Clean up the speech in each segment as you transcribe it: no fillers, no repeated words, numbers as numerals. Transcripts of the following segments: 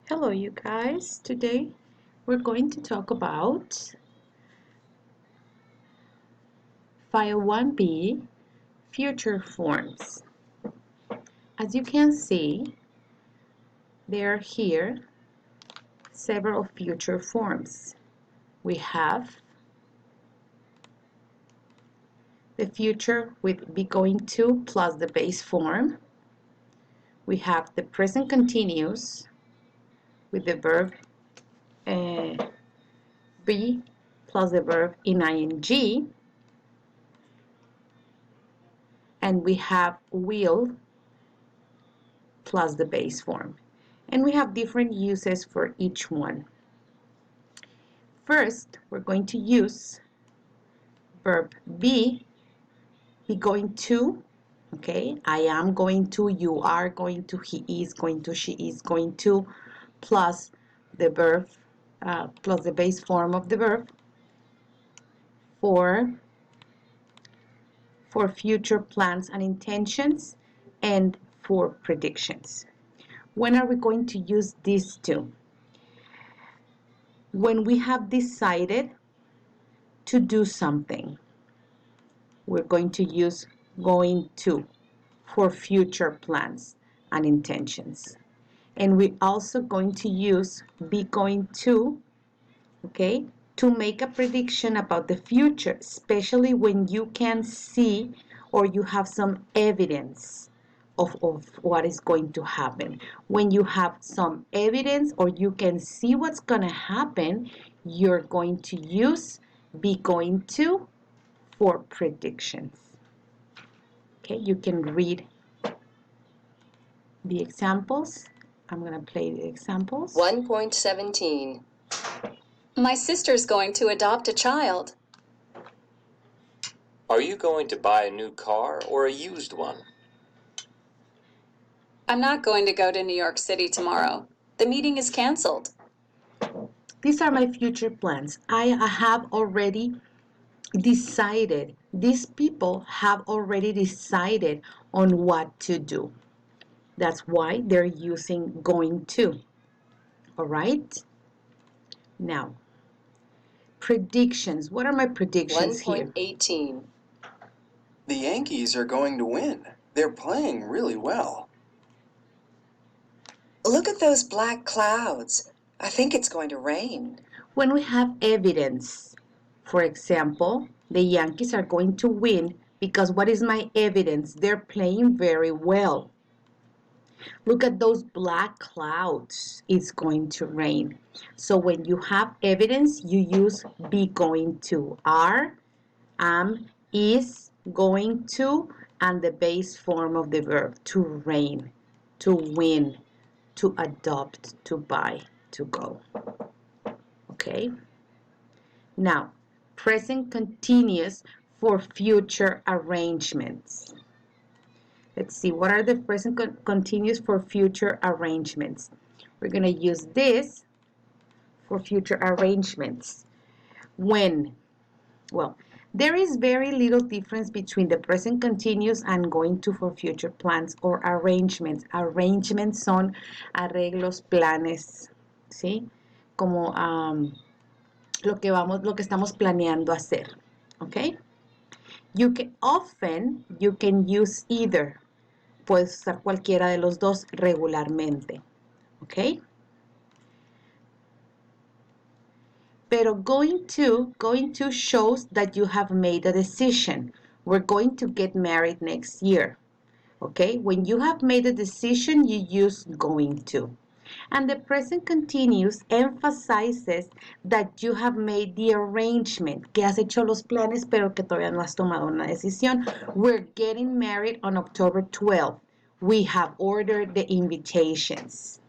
Hello, you guys. Today we're going to talk about File 1B, future forms. As you can see, there are here several future forms. We have the future with be going to plus the base form. We have the present continuous with the verb be plus the verb in ing. And we have will plus the base form. And we have different uses for each one. First, we're going to use verb be going to, okay? I am going to, you are going to, he is going to, she is going to, plus the verb, plus the base form of the verb for future plans and intentions and for predictions. When are we going to use these two? When we have decided to do something, we're going to use going to for future plans and intentions. And we're also going to use be going to, okay, to make a prediction about the future, especially when you can see or you have some evidence of what is going to happen. When you have some evidence or you can see what's going to happen, you're going to use be going to for predictions. Okay, you can read the examples. I'm going to play the examples. 1.17. My sister's going to adopt a child. Are you going to buy a new car or a used one? I'm not going to go to New York City tomorrow. The meeting is canceled. These are my future plans. I have already decided. These people have already decided on what to do. That's why they're using going to. All right? Now, predictions. What are my predictions here? 1.18. The Yankees are going to win. They're playing really well. Look at those black clouds. I think it's going to rain. When we have evidence, for example, the Yankees are going to win because what is my evidence? They're playing very well. Look at those black clouds. It's going to rain. So when you have evidence, you use be going to. Are, am, is, going to, and the base form of the verb to rain, to win, to adopt, to buy, to go. Okay? Now, present continuous for future arrangements. Let's see, what are the present continuous for future arrangements? We're going to use this for future arrangements. When? Well, there is very little difference between the present continuous and going to for future plans or arrangements. Arrangements son arreglos, planes, ¿sí? Como lo que estamos planeando hacer, ¿ok? You can use either. Puedes usar cualquiera de los dos regularmente, ¿ok? Pero going to shows that you have made a decision. We're going to get married next year, okay? When you have made a decision, you use going to. And the present continuous emphasizes that you have made the arrangement, que has hecho los planes, pero que todavía no has tomado una decisión. We're getting married on October 12th. We have ordered the invitations.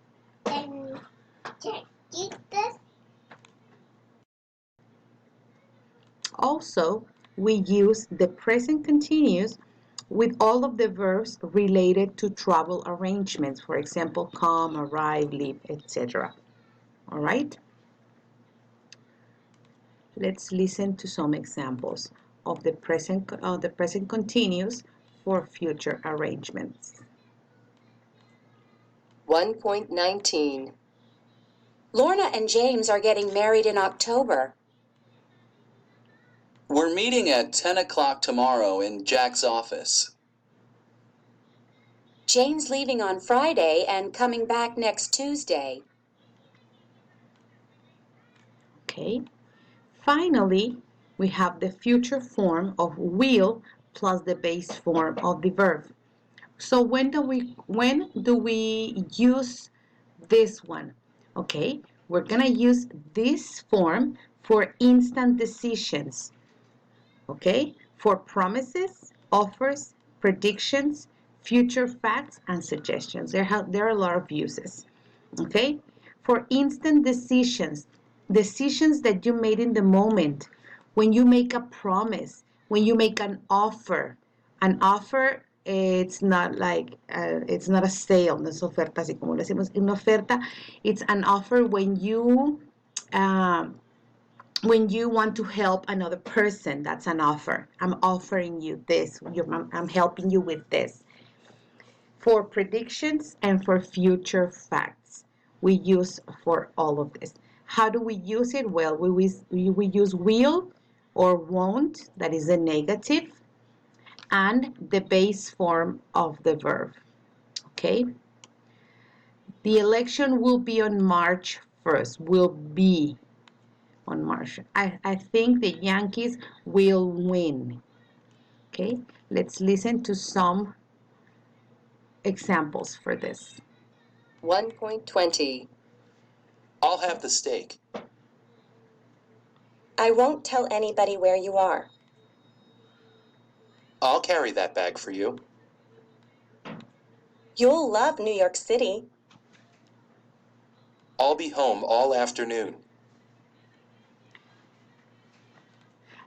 Also, we use the present continuous with all of the verbs related to travel arrangements. For example, come, arrive, leave, etc. All right? Let's listen to some examples of the present continuous for future arrangements. 1.19. Lorna and James are getting married in October. We're meeting at 10 o'clock tomorrow in Jack's office. Jane's leaving on Friday and coming back next Tuesday. Okay. Finally, we have the future form of will plus the base form of the verb. So when do we use this one? Okay, we're gonna use this form for instant decisions. Okay, for promises, offers, predictions, future facts, and suggestions. There are a lot of uses. Okay, for instant decisions, decisions that you made in the moment, when you make a promise, when you make an offer, it's not like it's not a sale, no es oferta, así como le decimos, una oferta, it's an offer um, when you want to help another person. That's an offer. I'm offering you this. I'm helping you with this. For predictions and for future facts, we use for all of this. How do we use it? Well, we use will or won't, that is the negative, and the base form of the verb. Okay? The election will be on March 1st, will be on March. I think the Yankees will win. Okay? Let's listen to some examples for this. 1.20. I'll have the steak. I won't tell anybody where you are. I'll carry that bag for you. You'll love New York City. I'll be home all afternoon.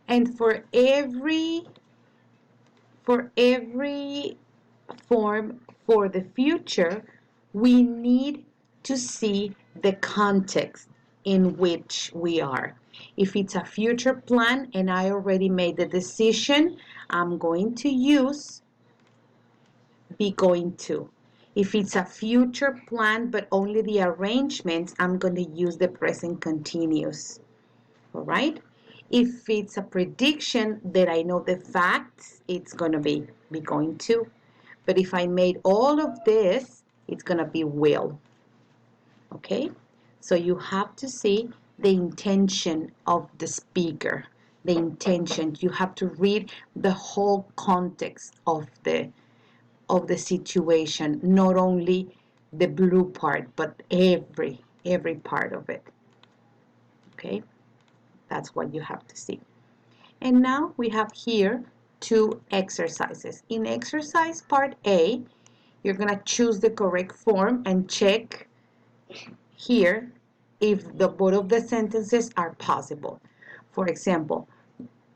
And for every form for the future, we need to see the context in which we are. If it's a future plan and I already made the decision, I'm going to use be going to. If it's a future plan but only the arrangements, I'm going to use the present continuous. All right? If it's a prediction that I know the facts, it's going to be going to. But if I made all of this, it's going to be will. Okay? So you have to see the intention of the speaker. The intention. You have to read the whole context of the situation, not only the blue part, but every part of it. Okay? That's what you have to see. And now we have here 2 exercises. In exercise part A, you're going to choose the correct form and check here if both of the sentences are possible. For example,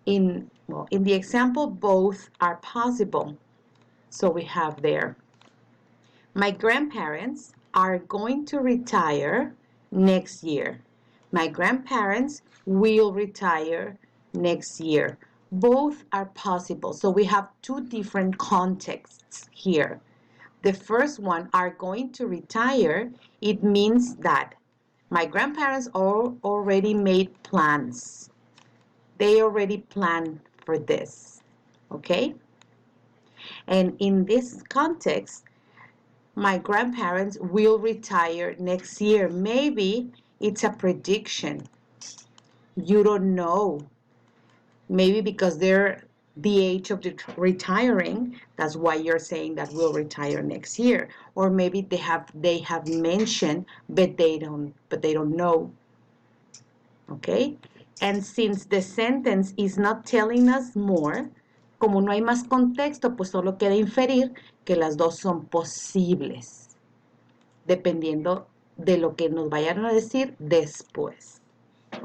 in the example, both are possible. So we have there, my grandparents are going to retire next year. My grandparents will retire next year. Both are possible. So we have 2 different contexts here. The first one, are going to retire, it means that my grandparents already made plans. They already planned for this. Okay? And in this context, my grandparents will retire next year. Maybe it's a prediction. You don't know. Maybe because they're the age of retiring, that's why you're saying that we'll retire next year. Or maybe they have mentioned, but they don't know. Okay? And since the sentence is not telling us more, como no hay más contexto, pues solo queda inferir que las dos son posibles, dependiendo de lo que nos vayan a decir después.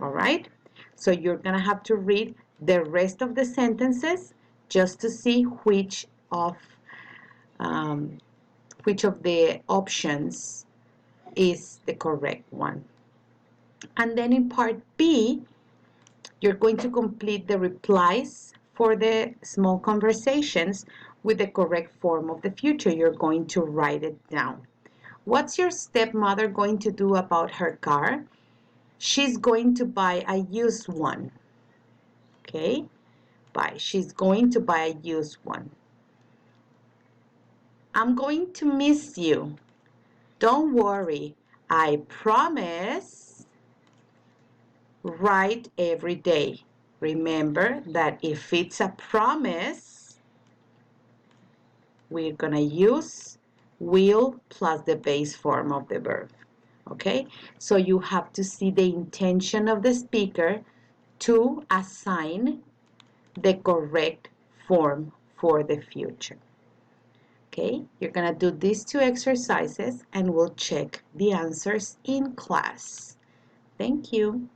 All right? So you're going to have to read the rest of the sentences just to see which of the options is the correct one. And then in part B, you're going to complete the replies for the small conversations with the correct form of the future. You're going to write it down. What's your stepmother going to do about her car? She's going to buy a used one. Okay? Buy. She's going to buy a used one. I'm going to miss you. Don't worry. I promise. Write every day. Remember that if it's a promise, we're going to use will plus the base form of the verb. Okay? So you have to see the intention of the speaker to assign the correct form for the future. Okay? You're going to do these two exercises and we'll check the answers in class. Thank you.